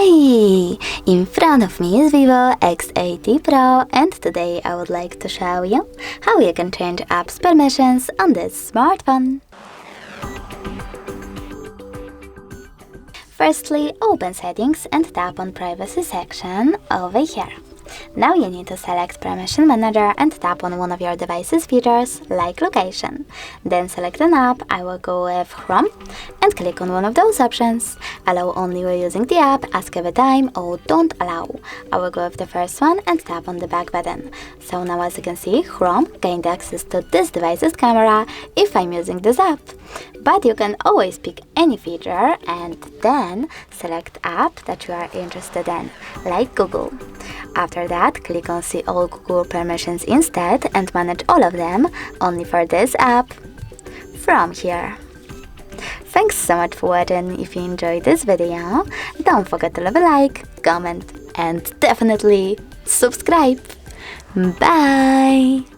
Hey! In front of me is VIVO X80 Pro, and today I would like to show you how you can change apps permissions on this smartphone. Firstly, open Settings and tap on Privacy section over here. Now you need to select Permission Manager and tap on one of your device's features, like location. Then select an app, I will go with Chrome, and click on one of those options. Allow only when using the app, ask every time, or don't allow. I will go with the first one and tap on the back button. So now as you can see, Chrome gained access to this device's camera if I'm using this app. But you can always pick any feature and then select app that you are interested in, like Google. After that, click on See all Google permissions instead and manage all of them only for this app from here. Thanks so much for watching. If you enjoyed this video, don't forget to leave a like, comment and definitely subscribe. Bye!